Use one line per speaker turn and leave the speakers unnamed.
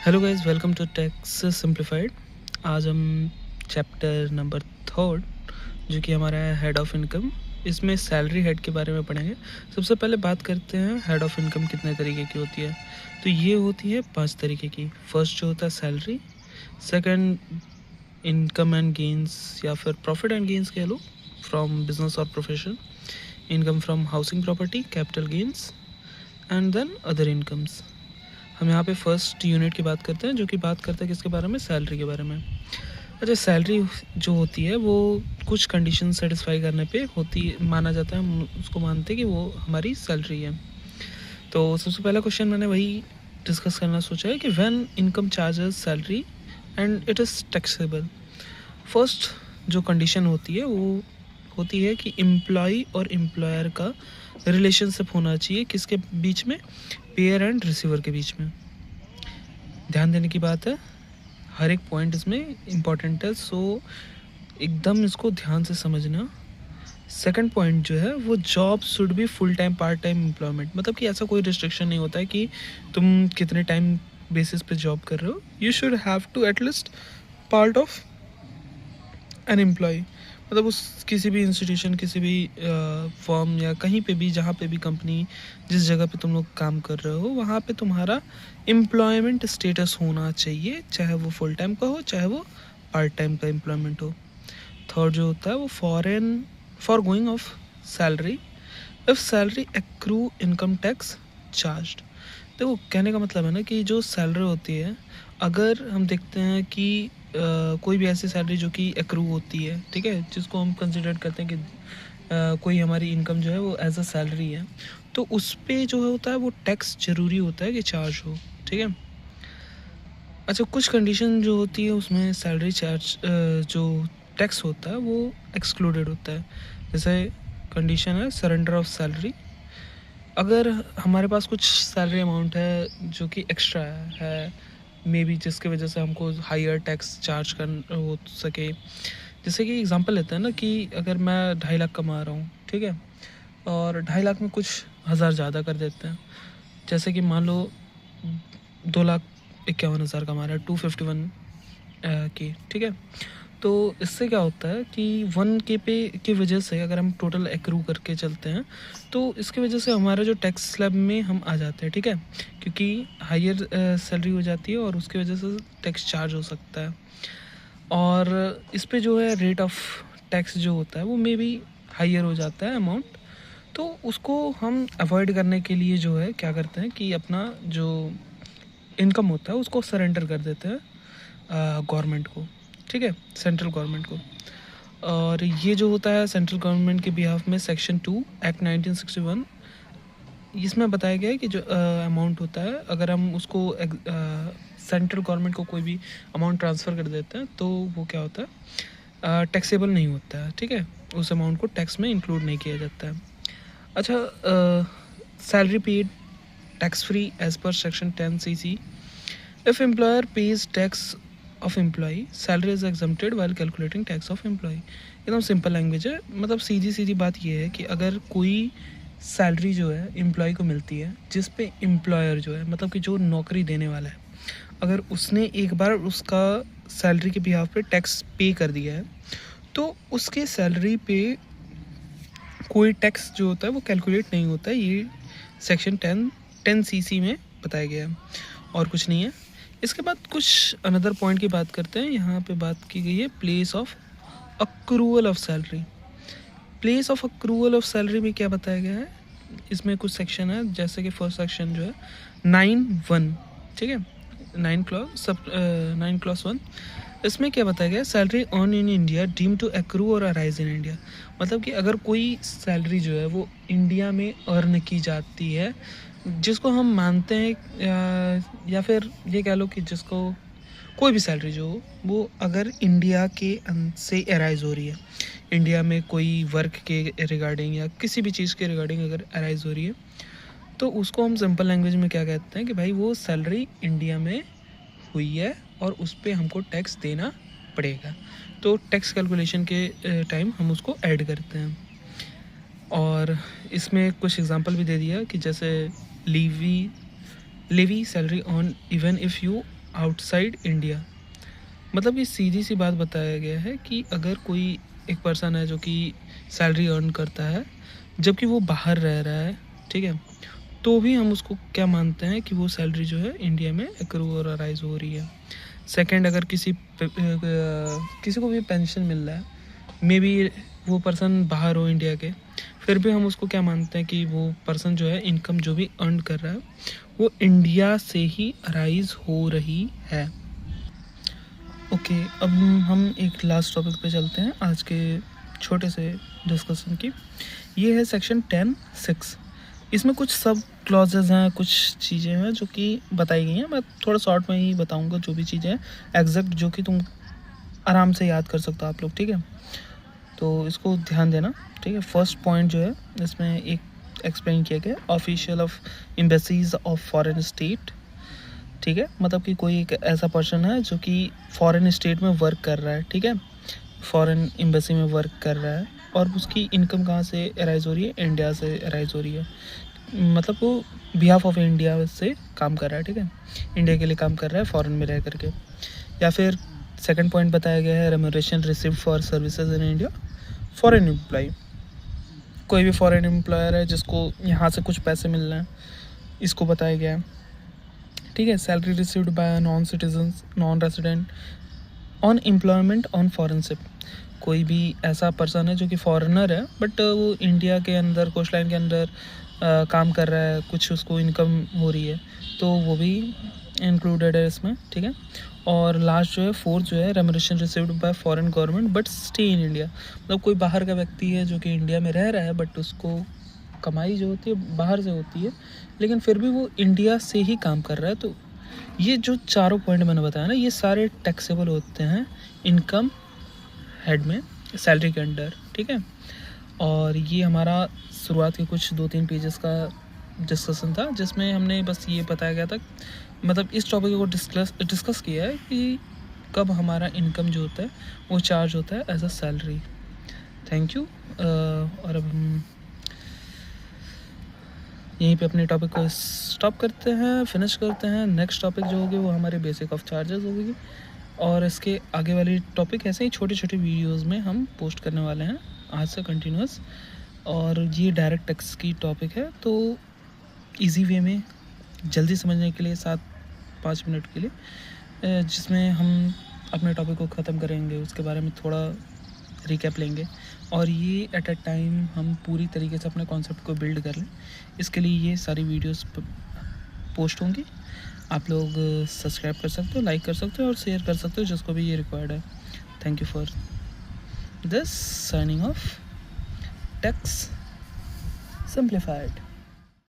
Hello guys, welcome to tax simplified. आज हम chapter number 3 जो कि हमारा है हेड ऑफ इनकम, इसमें सैलरी हेड के बारे में पढ़ेंगे। सबसे पहले बात करते हैं हेड ऑफ इनकम कितने तरीके की होती है। तो ये होती है 5 तरीके की। फर्स्ट जो होता है salary, second income and gains या फिर प्रॉफिट एंड गेंस कह लो फ्रॉम बिजनेस और profession, income from housing property, capital gains and then other incomes. हम यहाँ पे फर्स्ट यूनिट की बात करते हैं, जो कि बात करता है किसके बारे में, सैलरी के बारे में। अच्छा, सैलरी जो होती है वो कुछ कंडीशन सेटिस्फाई करने पे होती माना जाता है, हम उसको मानते हैं कि वो हमारी सैलरी है। तो सबसे पहला क्वेश्चन मैंने वही डिस्कस करना सोचा है कि when income charges salary and it is taxable. First जो कंडीशन होती है वो होती है कि एम्प्लॉय और एम्प्लॉयर का रिलेशनशिप होना चाहिए किसके बीच में, पेयर एंड रिसीवर के बीच में। ध्यान देने की बात है, हर एक पॉइंट इसमें इम्पॉर्टेंट है, सो एकदम इसको ध्यान से समझना। सेकंड पॉइंट जो है वो job should be full time part time employment, मतलब कि ऐसा कोई रिस्ट्रिक्शन नहीं होता है कि तुम कितने टाइम बेसिस पे जॉब कर रहे हो। You should have to at least part of an employ, मतलब उस किसी भी इंस्टीट्यूशन, किसी भी फॉर्म या कहीं पे भी, जहाँ पे भी कंपनी, जिस जगह पे तुम लोग काम कर रहे हो वहाँ पे तुम्हारा एम्प्लॉयमेंट स्टेटस होना चाहिए, चाहे वो फुल टाइम का हो चाहे वो पार्ट टाइम का एम्प्लॉयमेंट हो। थर्ड जो होता है वो for going of salary, if salary accrue income tax charge. देखो, कहने का मतलब है ना कि जो सैलरी होती है, अगर हम देखते हैं कि कोई भी ऐसी सैलरी जो कि एक्रू होती है, ठीक है, जिसको हम कंसिडर करते हैं कि कोई हमारी इनकम जो है वो एज अ सैलरी है, तो उस पर जो होता है वो टैक्स ज़रूरी होता है कि चार्ज हो, ठीक है। अच्छा, कुछ कंडीशन जो होती है उसमें सैलरी चार्ज जो टैक्स होता है वो एक्सक्लूडेड होता है। जैसे कंडीशन है सरेंडर ऑफ सैलरी। अगर हमारे पास कुछ सैलरी अमाउंट है जो कि एक्स्ट्रा है, मे बी जिसके वजह से हमको हायर टैक्स चार्ज कर हो सके। जैसे कि एग्जांपल लेते हैं ना कि अगर मैं 2.5 लाख कमा रहा हूँ, ठीक है, और 2.5 लाख में कुछ हज़ार ज़्यादा कर देते हैं। जैसे कि मान लो 2,51,000 कमा रहा है, 251 के, ठीक है। तो इससे क्या होता है कि 1K पे की वजह से अगर हम टोटल एक्रू करके चलते हैं तो इसकी वजह से हमारा जो टैक्स स्लैब में हम आ जाते हैं, ठीक है, क्योंकि हायर सैलरी हो जाती है और उसकी वजह से टैक्स चार्ज हो सकता है। और इस पे जो है रेट ऑफ टैक्स जो होता है वो मे बी हायर हो जाता है अमाउंट। तो उसको हम अवॉइड करने के लिए जो है क्या करते हैं कि अपना जो इनकम होता है उसको सरेंडर कर देते हैं गवर्नमेंट को, ठीक है, सेंट्रल गवर्नमेंट को। और ये जो होता है सेंट्रल गवर्नमेंट के बिहाफ में सेक्शन 2 एक्ट 1961, इसमें बताया गया है कि जो अमाउंट होता है अगर हम उसको सेंट्रल गवर्नमेंट को कोई भी अमाउंट ट्रांसफ़र कर देते हैं तो वो क्या होता है, टैक्सेबल नहीं होता है, ठीक है, उस अमाउंट को टैक्स में इंक्लूड नहीं किया जाता है। अच्छा, salary paid tax free as per section 10 CC। If employer pays tax of employee, salary is exempted while calculating tax of employee. एकदम सिंपल लैंग्वेज है, मतलब सीधी सीधी बात ये है कि अगर कोई सैलरी जो है एम्प्लॉय को मिलती है जिस पे एम्प्लॉयर जो है, मतलब कि जो नौकरी देने वाला है, अगर उसने एक बार उसका सैलरी के बिहाफ पे टैक्स पे कर दिया है तो उसके सैलरी पे कोई टैक्स जो होता है वो कैलकुलेट नहीं होता है। ये सेक्शन 10 CC में बताया गया है और कुछ नहीं है। इसके बाद कुछ अनदर पॉइंट की बात करते हैं। यहाँ पे बात की गई है place of accrual of salary. Place of accrual of salary में क्या बताया गया है, इसमें कुछ सेक्शन है, जैसे कि फर्स्ट सेक्शन जो है 9(1), ठीक है, 9 क्लॉस 1, इसमें क्या बताया गया, salary earn in India deem to accrue और अराइज इन इंडिया। मतलब कि अगर कोई सैलरी जो है वो इंडिया में अर्न की जाती है, जिसको हम मानते हैं या फिर ये कह लो कि जिसको कोई भी सैलरी जो हो वो अगर इंडिया के से अराइज हो रही है, इंडिया में कोई वर्क के रिगार्डिंग या किसी भी चीज़ के रिगार्डिंग अगर अराइज हो रही है, तो उसको हम सिंपल लैंग्वेज में क्या कहते हैं कि भाई वो सैलरी इंडिया में हुई है और उस पर हमको टैक्स देना पड़ेगा। तो टैक्स कैलकुलेशन के टाइम हम उसको ऐड करते हैं। और इसमें कुछ एग्जांपल भी दे दिया कि जैसे levy salary on even if you outside India. मतलब ये सीधी सी बात बताया गया है कि अगर कोई एक पर्सन है जो कि सैलरी अर्न करता है जबकि वो बाहर रह रहा है, ठीक है, तो भी हम उसको क्या मानते हैं कि वो सैलरी जो है इंडिया में एक्रू और अराइज हो रही है। सेकंड, अगर किसी को भी पेंशन मिल रहा है, मे बी वो पर्सन बाहर हो इंडिया के, फिर भी हम उसको क्या मानते हैं कि वो पर्सन जो है इनकम जो भी अर्न कर रहा है वो इंडिया से ही अराइज हो रही है। ओके, अब हम एक लास्ट टॉपिक पे चलते हैं आज के छोटे से डिस्कशन की। ये है सेक्शन 10(6). इसमें कुछ सब क्लॉजेज हैं, कुछ चीज़ें हैं जो कि बताई गई हैं। मैं थोड़ा शॉर्ट में ही बताऊंगा जो भी चीज़ें हैं एग्जैक्ट, जो कि तुम आराम से याद कर सकते हो आप लोग, ठीक है। तो इसको ध्यान देना, ठीक है। फर्स्ट पॉइंट जो है इसमें एक एक्सप्लेन किया गया, official of embassies of foreign state, ठीक है। मतलब कि कोई एक ऐसा पर्सन है जो कि फॉरेन स्टेट में वर्क कर रहा है, ठीक है, फॉरेन एम्बेसी में वर्क कर रहा है, और उसकी इनकम कहाँ से अराइज हो रही है, इंडिया से अराइज हो रही है। मतलब वो बिहाफ ऑफ इंडिया से काम कर रहा है, ठीक है, इंडिया के लिए काम कर रहा है फॉरेन में रह करके। या फिर सेकंड पॉइंट बताया गया है, remuneration received for services in India, foreign employ. कोई भी फॉरेन एम्प्लॉयर है जिसको यहाँ से कुछ पैसे मिल रहे हैं, इसको बताया गया है, ठीक है। Salary received by non citizen, non resident on employment on foreign ship. कोई भी ऐसा पर्सन है जो कि फॉरेनर है बट वो इंडिया के अंदर कोस्ट लाइन के अंदर काम कर रहा है, कुछ उसको इनकम हो रही है, तो वो भी इंक्लूडेड है इसमें, ठीक है। और लास्ट जो है फोर्थ जो है, remuneration received by foreign government but stay in India. मतलब कोई बाहर का व्यक्ति है जो कि इंडिया में रह रहा है बट उसको कमाई जो होती है बाहर से होती है, लेकिन फिर भी वो इंडिया से ही काम कर रहा है। तो ये जो चारों पॉइंट मैंने बताया ना, ये सारे टैक्सेबल होते हैं इनकम हेड में, सैलरी के अंडर, ठीक है। और ये हमारा शुरुआत के कुछ 2-3 पेजेस का डिस्कशन था जिसमें हमने बस ये बताया गया था, मतलब इस टॉपिक को डिस्कस किया है कि कब हमारा इनकम जो होता है वो चार्ज होता है as a salary. Thank you. और अब हम यहीं पे अपने टॉपिक को स्टॉप करते हैं, फिनिश करते हैं। नेक्स्ट टॉपिक जो होगी वो हमारे बेसिक ऑफ चार्जेस होगी, और इसके आगे वाली टॉपिक ऐसे ही छोटे छोटे वीडियोस में हम पोस्ट करने वाले हैं आज से कंटिन्यूस। और ये डायरेक्ट टैक्स की टॉपिक है, तो इजी वे में जल्दी समझने के लिए 7-5 मिनट के लिए जिसमें हम अपने टॉपिक को ख़त्म करेंगे, उसके बारे में थोड़ा रिकैप लेंगे, और ये एट अ टाइम हम पूरी तरीके से अपने कॉन्सेप्ट को बिल्ड कर लें। इसके लिए ये सारी वीडियोस पोस्ट होंगी, आप लोग सब्सक्राइब कर सकते हो, लाइक कर सकते हो और शेयर कर सकते हो जिसको भी ये रिक्वायर्ड है। Thank you for this, signing off, tax simplified.